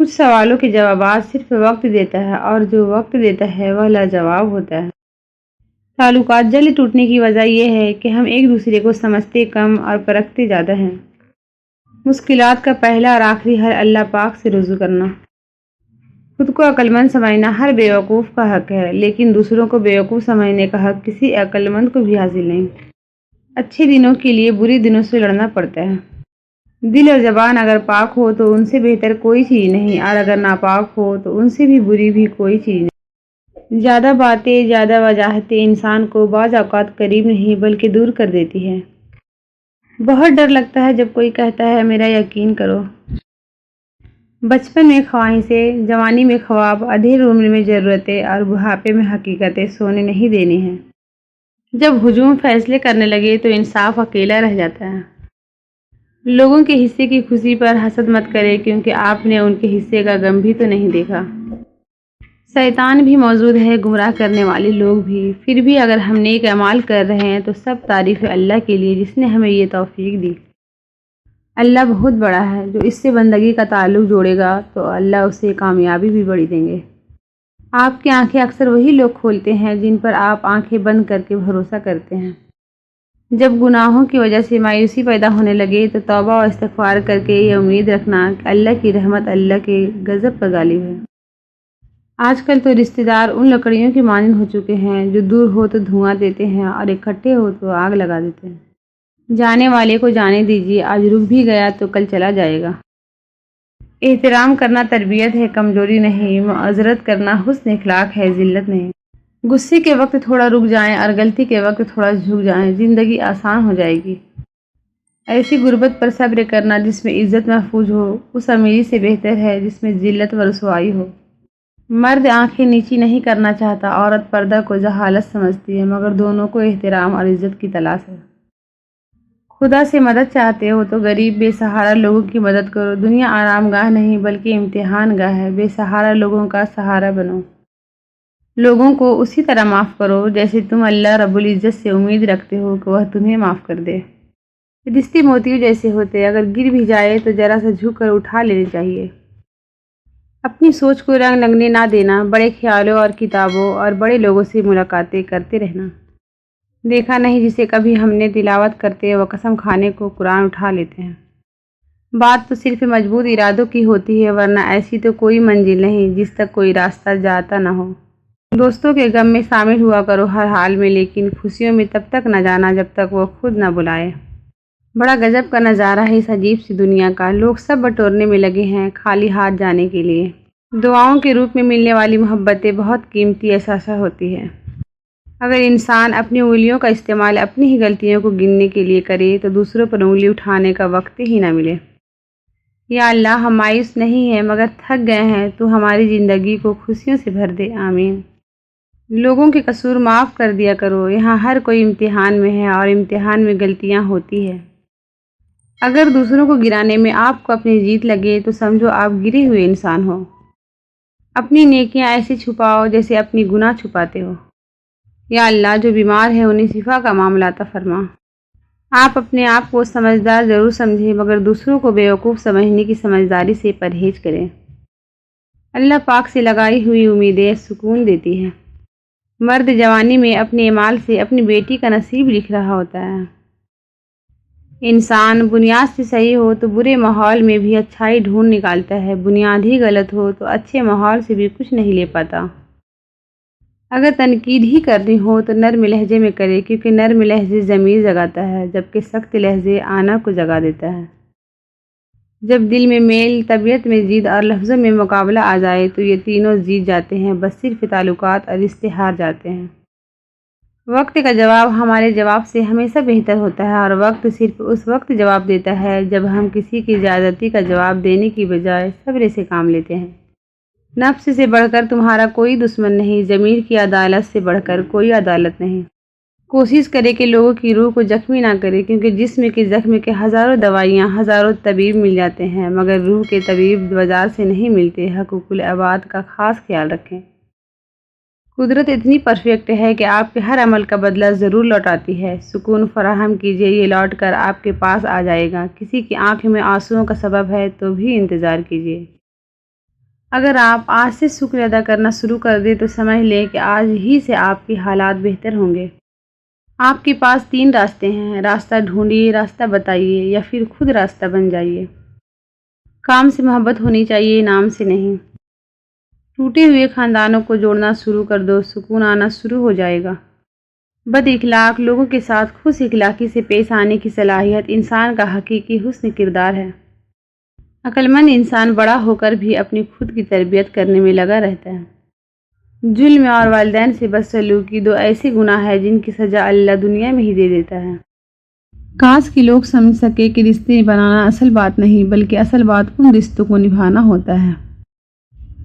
کچھ سوالوں کے جوابات صرف وقت دیتا ہے اور جو وقت دیتا ہے وہ لاجواب ہوتا ہے۔ تعلقات جلد ٹوٹنے کی وجہ یہ ہے کہ ہم ایک دوسرے کو سمجھتے کم اور پرکھتے زیادہ ہیں۔ مشکلات کا پہلا اور آخری حل اللہ پاک سے رجوع کرنا۔ خود کو عقل مند سمجھنا ہر بیوقوف کا حق ہے، لیکن دوسروں کو بیوقوف سمجھنے کا حق کسی عقل مند کو بھی حاصل نہیں۔ اچھے دنوں کے لیے برے دنوں سے لڑنا پڑتا ہے۔ دل اور زبان اگر پاک ہو تو ان سے بہتر کوئی چیز نہیں، اور اگر ناپاک ہو تو ان سے بھی بری بھی کوئی چیز نہیں۔ زیادہ باتیں، زیادہ وضاحتیں انسان کو بعض اوقات قریب نہیں بلکہ دور کر دیتی ہے۔ بہت ڈر لگتا ہے جب کوئی کہتا ہے میرا یقین کرو۔ بچپن میں خواہشیں، جوانی میں خواب، ادھیڑ عمر میں ضرورتیں اور بڑھاپے میں حقیقتیں سونے نہیں دینی ہیں۔ جب ہجوم فیصلے کرنے لگے تو انصاف اکیلا رہ جاتا ہے۔ لوگوں کے حصے کی خوشی پر حسد مت کرے، کیونکہ آپ نے ان کے حصے کا غم بھی تو نہیں دیکھا۔ شیطان بھی موجود ہے، گمراہ کرنے والے لوگ بھی، پھر بھی اگر ہم نیک اعمال کر رہے ہیں تو سب تعریف اللہ کے لیے جس نے ہمیں یہ توفیق دی۔ اللہ بہت بڑا ہے، جو اس سے بندگی کا تعلق جوڑے گا تو اللہ اسے کامیابی بھی بڑی دیں گے۔ آپ کی آنکھیں اکثر وہی لوگ کھولتے ہیں جن پر آپ آنکھیں بند کر کے بھروسہ کرتے ہیں۔ جب گناہوں کی وجہ سے مایوسی پیدا ہونے لگے تو توبہ اور استغفار کر کے یہ امید رکھنا کہ اللہ کی رحمت اللہ کے غضب پر غالب ہے۔ آج کل تو رشتہ دار ان لکڑیوں کی مانند ہو چکے ہیں جو دور ہو تو دھواں دیتے ہیں اور اکٹھے ہو تو آگ لگا دیتے ہیں۔ جانے والے کو جانے دیجیے، آج رک بھی گیا تو کل چلا جائے گا۔ احترام کرنا تربیت ہے، کمزوری نہیں۔ معذرت کرنا حسن اخلاق ہے، ذلت نہیں۔ غصے کے وقت تھوڑا رک جائیں اور غلطی کے وقت تھوڑا جھک جائیں، زندگی آسان ہو جائے گی۔ ایسی غربت پر صبر کرنا جس میں عزت محفوظ ہو، اس امیری سے بہتر ہے جس میں ذلت و رسوائی ہو۔ مرد آنکھیں نیچی نہیں کرنا چاہتا، عورت پردہ کو جہالت سمجھتی ہے، مگر دونوں کو احترام اور عزت کی تلاش ہے۔ خدا سے مدد چاہتے ہو تو غریب بے سہارا لوگوں کی مدد کرو۔ دنیا آرام گاہ نہیں بلکہ امتحان گاہ ہے، بے سہارا لوگوں کا سہارا بنو۔ لوگوں کو اسی طرح معاف کرو جیسے تم اللہ رب العزت سے امید رکھتے ہو کہ وہ تمہیں معاف کر دے۔ رشتے موتیوں جیسے ہوتے، اگر گر بھی جائے تو ذرا سا جھک کر اٹھا لینے چاہیے۔ اپنی سوچ کو رنگ لگنے نہ دینا، بڑے خیالوں اور کتابوں اور بڑے لوگوں سے ملاقاتیں کرتے رہنا۔ دیکھا نہیں جسے کبھی ہم نے تلاوت کرتے و قسم کھانے کو قرآن اٹھا لیتے ہیں۔ بات تو صرف مضبوط ارادوں کی ہوتی ہے، ورنہ ایسی تو کوئی منزل نہیں جس تک کوئی راستہ جاتا نہ ہو۔ دوستوں کے غم میں شامل ہوا کرو ہر حال میں، لیکن خوشیوں میں تب تک نہ جانا جب تک وہ خود نہ بلائے۔ بڑا غضب کا نظارہ ہے اس عجیب سی دنیا کا، لوگ سب بٹورنے میں لگے ہیں خالی ہاتھ جانے کے لیے۔ دعاؤں کے روپ میں ملنے والی محبتیں بہت قیمتی اثاثہ ہوتی ہے۔ اگر انسان اپنی انگلیوں کا استعمال اپنی ہی غلطیوں کو گننے کے لیے کرے تو دوسروں پر انگلی اٹھانے کا وقت ہی نہ ملے۔ یا اللہ، ہم مایوس نہیں ہیں مگر تھک گئے ہیں، تو ہماری زندگی کو خوشیوں سے بھر دے، آمین۔ لوگوں کے قصور معاف کر دیا کرو، یہاں ہر کوئی امتحان میں ہے اور امتحان میں غلطیاں ہوتی ہے۔ اگر دوسروں کو گرانے میں آپ کو اپنی جیت لگے تو سمجھو آپ گرے ہوئے انسان ہو۔ اپنی نیکیاں ایسے چھپاؤ جیسے اپنی گناہ چھپاتے ہو۔ یا اللہ، جو بیمار ہے انہیں شفا کا معاملہ عطا فرما۔ آپ اپنے آپ کو سمجھدار ضرور سمجھیں مگر دوسروں کو بیوقوف سمجھنے کی سمجھداری سے پرہیز کریں۔ اللہ پاک سے لگائی ہوئی امیدیں سکون دیتی ہیں۔ مرد جوانی میں اپنے اعمال سے اپنی بیٹی کا نصیب لکھ رہا ہوتا ہے۔ انسان بنیاد سے صحیح ہو تو برے ماحول میں بھی اچھائی ڈھونڈ نکالتا ہے، بنیاد ہی غلط ہو تو اچھے ماحول سے بھی کچھ نہیں لے پاتا۔ اگر تنقید ہی کرنی ہو تو نرم لہجے میں کرے، کیونکہ نرم لہجے ضمیر جگاتا ہے جبکہ سخت لہجے آنا کو جگا دیتا ہے۔ جب دل میں میل، طبیعت میں ضد اور لفظوں میں مقابلہ آ جائے تو یہ تینوں جیت جاتے ہیں، بس صرف تعلقات اور رشتے ہار جاتے ہیں۔ وقت کا جواب ہمارے جواب سے ہمیشہ بہتر ہوتا ہے، اور وقت صرف اس وقت جواب دیتا ہے جب ہم کسی کی زیادتی کا جواب دینے کی بجائے صبر سے کام لیتے ہیں۔ نفس سے بڑھ کر تمہارا کوئی دشمن نہیں، ضمیر کی عدالت سے بڑھ کر کوئی عدالت نہیں۔ کوشش کرے کہ لوگوں کی روح کو زخمی نہ کرے، کیونکہ جسم کے زخم کے ہزاروں دوائیاں، ہزاروں طبیب مل جاتے ہیں مگر روح کے طبیب بازار سے نہیں ملتے۔ حقوق العباد کا خاص خیال رکھیں۔ قدرت اتنی پرفیکٹ ہے کہ آپ کے ہر عمل کا بدلہ ضرور لوٹاتی ہے۔ سکون فراہم کیجیے، یہ لوٹ کر آپ کے پاس آ جائے گا۔ کسی کی آنکھ میں آنسوؤں کا سبب ہے تو بھی انتظار کیجیے۔ اگر آپ آج سے شکر ادا کرنا شروع کر دیں تو سمجھ لیں کہ آج ہی سے آپ کے حالات بہتر ہوں گے۔ آپ کے پاس 3 راستے ہیں، راستہ ڈھونڈیے، راستہ بتائیے یا پھر خود راستہ بن جائیے۔ کام سے محبت ہونی چاہیے، نام سے نہیں۔ ٹوٹے ہوئے خاندانوں کو جوڑنا شروع کر دو، سکون آنا شروع ہو جائے گا۔ بد اخلاق لوگوں کے ساتھ خوش اخلاقی سے پیش آنے کی صلاحیت انسان کا حقیقی حسن کردار ہے۔ عقل مند انسان بڑا ہو کر بھی اپنی خود کی تربیت کرنے میں لگا رہتا ہے۔ ظلم اور والدین سے بدسلوکی 2 ایسے گناہ ہیں جن کی سزا اللہ دنیا میں ہی دے دیتا ہے۔ کاش کہ لوگ سمجھ سکے کہ رشتے بنانا اصل بات نہیں بلکہ اصل بات ان رشتوں کو نبھانا ہوتا ہے۔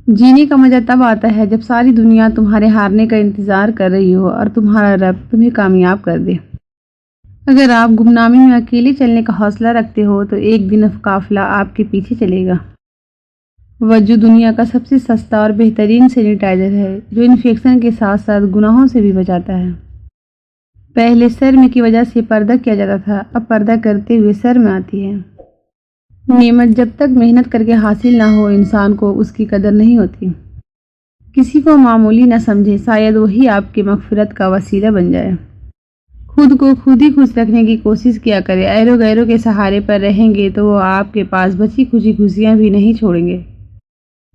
جینے کا مزہ تب آتا ہے جب ساری دنیا تمہارے ہارنے کا انتظار کر رہی ہو اور تمہارا رب تمہیں کامیاب کر دے۔ اگر آپ گمنامی میں اکیلے چلنے کا حوصلہ رکھتے ہو تو ایک دن قافلہ آپ کے پیچھے چلے گا۔ وضو دنیا کا سب سے سستا اور بہترین سینیٹائزر ہے جو انفیکشن کے ساتھ ساتھ گناہوں سے بھی بچاتا ہے۔ پہلے سرما کی وجہ سے پردہ کیا جاتا تھا، اب پردہ کرتے ہوئے شرم آتی ہے۔ نعمت جب تک محنت کر کے حاصل نہ ہو انسان کو اس کی قدر نہیں ہوتی۔ کسی کو معمولی نہ سمجھے، شاید وہی آپ کی مغفرت کا وسیلہ بن جائے۔ خود کو خود ہی خوش رکھنے کی کوشش کیا کرے، ایرو گیرو کے سہارے پر رہیں گے تو وہ آپ کے پاس بچی کچی خوشیاں بھی نہیں چھوڑیں گے۔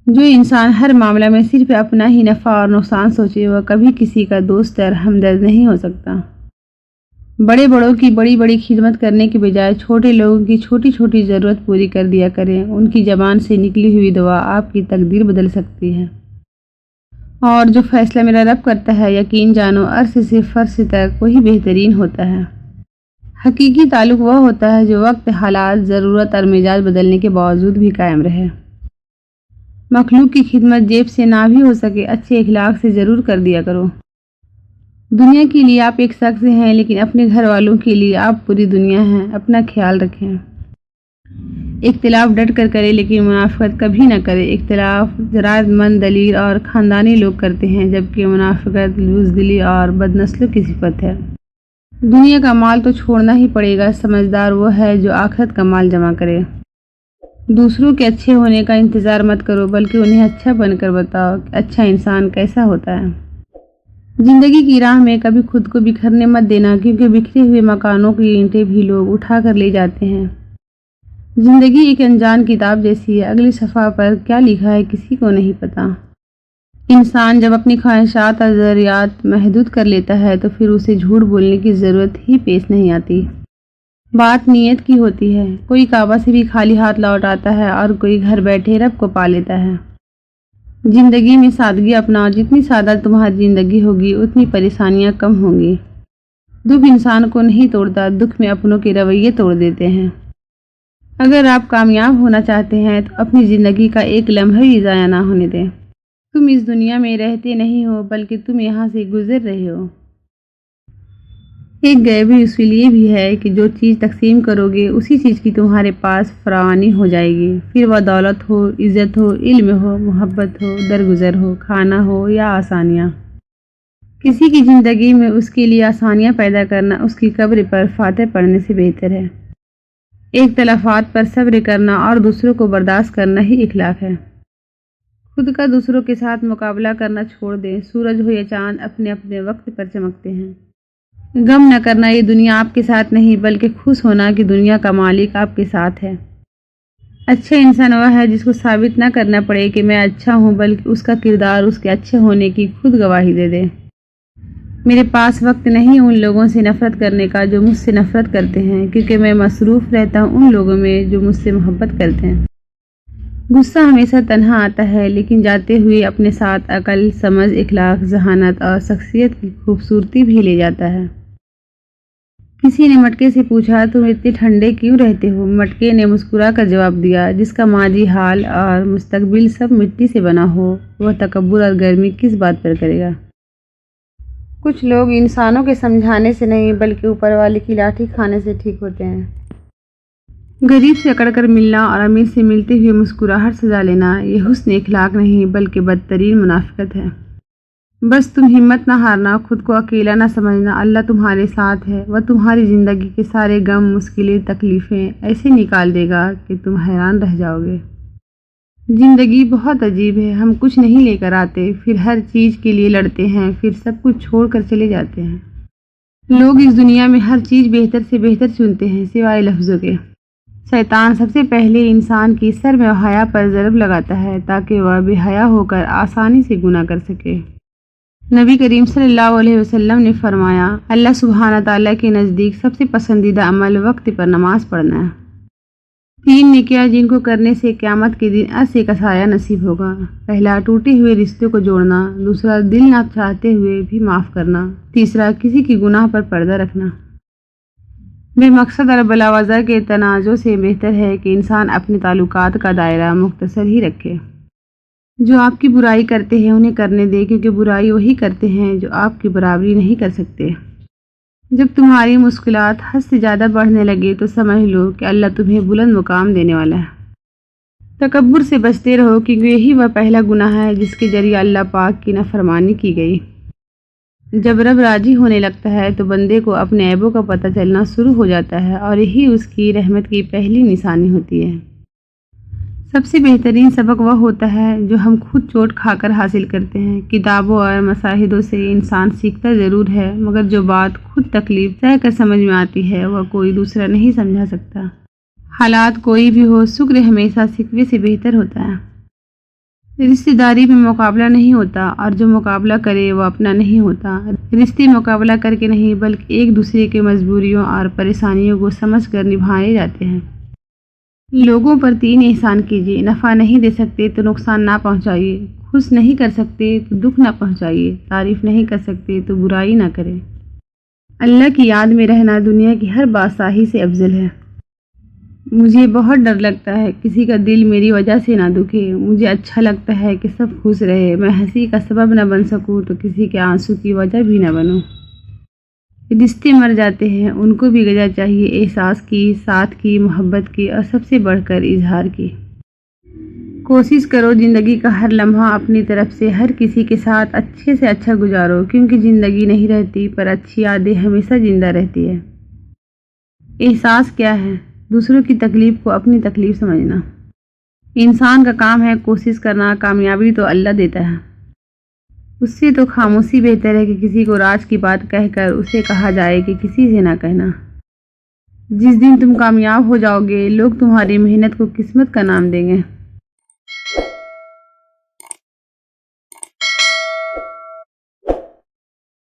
جو انسان ہر معاملہ میں صرف اپنا ہی نفع اور نقصان سوچے وہ کبھی کسی کا دوست اور ہمدرد نہیں ہو سکتا۔ بڑے بڑوں کی بڑی بڑی خدمت کرنے کے بجائے چھوٹے لوگوں کی چھوٹی چھوٹی ضرورت پوری کر دیا کریں، ان کی زبان سے نکلی ہوئی دعا آپ کی تقدیر بدل سکتی ہے۔ اور جو فیصلہ میرا رب کرتا ہے یقین جانو عرش سے فرش تک وہی بہترین ہوتا ہے۔ حقیقی تعلق وہ ہوتا ہے جو وقت، حالات، ضرورت اور مزاج بدلنے کے باوجود بھی قائم رہے۔ مخلوق کی خدمت جیب سے نہ بھی ہو سکے اچھے اخلاق سے ضرور کر دیا کرو۔ دنیا کے لیے آپ ایک شخص ہیں لیکن اپنے گھر والوں کے لیے آپ پوری دنیا ہیں۔ اپنا خیال رکھیں۔ اختلاف ڈٹ کر کرے لیکن منافقت کبھی نہ کرے۔ اختلاف جرات مند دلیر اور خاندانی لوگ کرتے ہیں جبکہ منافقت بزدلی اور بدنسلوں کی صفت ہے۔ دنیا کا مال تو چھوڑنا ہی پڑے گا، سمجھدار وہ ہے جو آخرت کا مال جمع کرے۔ دوسروں کے اچھے ہونے کا انتظار مت کرو بلکہ انہیں اچھا بن کر بتاؤ کہ اچھا انسان کیسا ہوتا ہے۔ زندگی کی راہ میں کبھی خود کو بکھرنے مت دینا کیونکہ بکھرے ہوئے مکانوں کی اینٹیں بھی لوگ اٹھا کر لے جاتے ہیں۔ زندگی ایک انجان کتاب جیسی ہے، اگلی صفحہ پر کیا لکھا ہے کسی کو نہیں پتا۔ انسان جب اپنی خواہشات اور ضروریات محدود کر لیتا ہے تو پھر اسے جھوٹ بولنے کی ضرورت ہی پیش نہیں آتی۔ بات نیت کی ہوتی ہے، کوئی کعبہ سے بھی خالی ہاتھ لوٹ آتا ہے اور کوئی گھر بیٹھے رب کو پا لیتا ہے۔ زندگی میں سادگی اپناؤ، جتنی سادہ تمہاری زندگی ہوگی اتنی پریشانیاں کم ہوں گی۔ دکھ انسان کو نہیں توڑتا، دکھ میں اپنوں کے رویے توڑ دیتے ہیں۔ اگر آپ کامیاب ہونا چاہتے ہیں تو اپنی زندگی کا ایک لمحہ بھی ضائع نہ ہونے دیں۔ تم اس دنیا میں رہتے نہیں ہو بلکہ تم یہاں سے گزر رہے ہو۔ ایک غیبی اصول یہ بھی ہے کہ جو چیز تقسیم کرو گے اسی چیز کی تمہارے پاس فراوانی ہو جائے گی، پھر وہ دولت ہو، عزت ہو، علم ہو، محبت ہو، درگزر ہو، کھانا ہو یا آسانیاں۔ کسی کی زندگی میں اس کے لیے آسانیاں پیدا کرنا اس کی قبر پر فاتح پڑھنے سے بہتر ہے۔ اختلافات پر صبر کرنا اور دوسروں کو برداشت کرنا ہی اخلاق ہے۔ خود کا دوسروں کے ساتھ مقابلہ کرنا چھوڑ دیں، سورج ہو یا چاند اپنے اپنے وقت پر چمکتے ہیں۔ غم نہ کرنا یہ دنیا آپ کے ساتھ نہیں بلکہ خوش ہونا کہ دنیا کا مالک آپ کے ساتھ ہے۔ اچھا انسان وہ ہے جس کو ثابت نہ کرنا پڑے کہ میں اچھا ہوں بلکہ اس کا کردار اس کے اچھے ہونے کی خود گواہی دے دے۔ میرے پاس وقت نہیں ان لوگوں سے نفرت کرنے کا جو مجھ سے نفرت کرتے ہیں کیونکہ میں مصروف رہتا ہوں ان لوگوں میں جو مجھ سے محبت کرتے ہیں۔ غصہ ہمیشہ تنہا آتا ہے لیکن جاتے ہوئے اپنے ساتھ عقل، سمجھ، اخلاق، ذہانت اور شخصیت کی خوبصورتی بھی لے جاتا ہے۔ کسی نے مٹکے سے پوچھا تم اتنے ٹھنڈے کیوں رہتے ہو؟ مٹکے نے مسکرا کر جواب دیا جس کا ماضی، حال اور مستقبل سب مٹی سے بنا ہو وہ تکبر اور گرمی کس بات پر کرے گا؟ کچھ لوگ انسانوں کے سمجھانے سے نہیں بلکہ اوپر والے کی لاٹھی کھانے سے ٹھیک ہوتے ہیں۔ غریب سے اکڑ کر ملنا اور امیر سے ملتے ہوئے مسکراہٹ سجا لینا یہ حسن اخلاق نہیں بلکہ بدترین منافقت ہے۔ بس تم ہمت نہ ہارنا، خود کو اکیلا نہ سمجھنا، اللہ تمہارے ساتھ ہے، وہ تمہاری زندگی کے سارے غم، مشکلیں، تکلیفیں ایسے نکال دے گا کہ تم حیران رہ جاؤ گے۔ زندگی بہت عجیب ہے، ہم کچھ نہیں لے کر آتے، پھر ہر چیز کے لیے لڑتے ہیں، پھر سب کچھ چھوڑ کر چلے جاتے ہیں۔ لوگ اس دنیا میں ہر چیز بہتر سے بہتر چنتے ہیں سوائے لفظوں کے۔ شیطان سب سے پہلے انسان کی سر میں حیا پر ضرب لگاتا ہے تاکہ وہ بے حیا ہو کر آسانی سے گناہ کر سکے۔ نبی کریم صلی اللہ علیہ وسلم نے فرمایا، اللہ سبحانہ تعالیٰ کے نزدیک سب سے پسندیدہ عمل وقت پر نماز پڑھنا ہے۔ 3 نیکیاں جن کو کرنے سے قیامت کے دن عرش کا سایہ نصیب ہوگا۔ پہلا، ٹوٹے ہوئے رشتوں کو جوڑنا۔ دوسرا، دل نہ چاہتے ہوئے بھی معاف کرنا۔ تیسرا، کسی کی گناہ پر پردہ رکھنا۔ بے مقصد اور بلا وجہ کے تنازع سے بہتر ہے کہ انسان اپنے تعلقات کا دائرہ مختصر ہی رکھے۔ جو آپ کی برائی کرتے ہیں انہیں کرنے دے، کیونکہ برائی وہی کرتے ہیں جو آپ کی برابری نہیں کر سکتے۔ جب تمہاری مشکلات حد سے زیادہ بڑھنے لگے تو سمجھ لو کہ اللہ تمہیں بلند مقام دینے والا ہے۔ تکبر سے بچتے رہو، کیونکہ یہی وہ پہلا گناہ ہے جس کے ذریعے اللہ پاک کی نافرمانی کی گئی۔ جب رب راضی ہونے لگتا ہے تو بندے کو اپنے عیبوں کا پتہ چلنا شروع ہو جاتا ہے، اور یہی اس کی رحمت کی پہلی نشانی ہوتی ہے۔ سب سے بہترین سبق وہ ہوتا ہے جو ہم خود چوٹ کھا کر حاصل کرتے ہیں۔ کتابوں اور مشاہدوں سے انسان سیکھتا ضرور ہے، مگر جو بات خود تکلیف سہ کر سمجھ میں آتی ہے وہ کوئی دوسرا نہیں سمجھا سکتا۔ حالات کوئی بھی ہو، شکر ہمیشہ شکوے سے بہتر ہوتا ہے۔ رشتہ داری میں مقابلہ نہیں ہوتا، اور جو مقابلہ کرے وہ اپنا نہیں ہوتا۔ رشتے مقابلہ کر کے نہیں بلکہ ایک دوسرے کے مجبوریوں اور پریشانیوں کو سمجھ کر نبھائے جاتے ہیں۔ لوگوں پر 3 احسان کیجیے۔ نفع نہیں دے سکتے تو نقصان نہ پہنچائیے، خوش نہیں کر سکتے تو دکھ نہ پہنچائیے، تعریف نہیں کر سکتے تو برائی نہ کریں۔ اللہ کی یاد میں رہنا دنیا کی ہر بادشاہی سے افضل ہے۔ مجھے بہت ڈر لگتا ہے کسی کا دل میری وجہ سے نہ دکھے۔ مجھے اچھا لگتا ہے کہ سب خوش رہے۔ میں ہنسی کا سبب نہ بن سکوں تو کسی کے آنسو کی وجہ بھی نہ بنوں۔ رشتے مر جاتے ہیں، ان کو بھی غذا چاہیے، احساس کی، ساتھ کی، محبت کی، اور سب سے بڑھ کر اظہار کی۔ کوشش کرو زندگی کا ہر لمحہ اپنی طرف سے ہر کسی کے ساتھ اچھے سے اچھا گزارو، کیونکہ زندگی نہیں رہتی پر اچھی یادیں ہمیشہ زندہ رہتی ہے۔ احساس کیا ہے؟ دوسروں کی تکلیف کو اپنی تکلیف سمجھنا۔ انسان کا کام ہے کوشش کرنا، کامیابی تو اللہ دیتا ہے۔ اس سے تو خاموشی بہتر ہے کہ کسی کو راز کی بات کہہ کر اسے کہا جائے کہ کسی سے نہ کہنا۔ جس دن تم کامیاب ہو جاؤ گے، لوگ تمہاری محنت کو قسمت کا نام دیں گے۔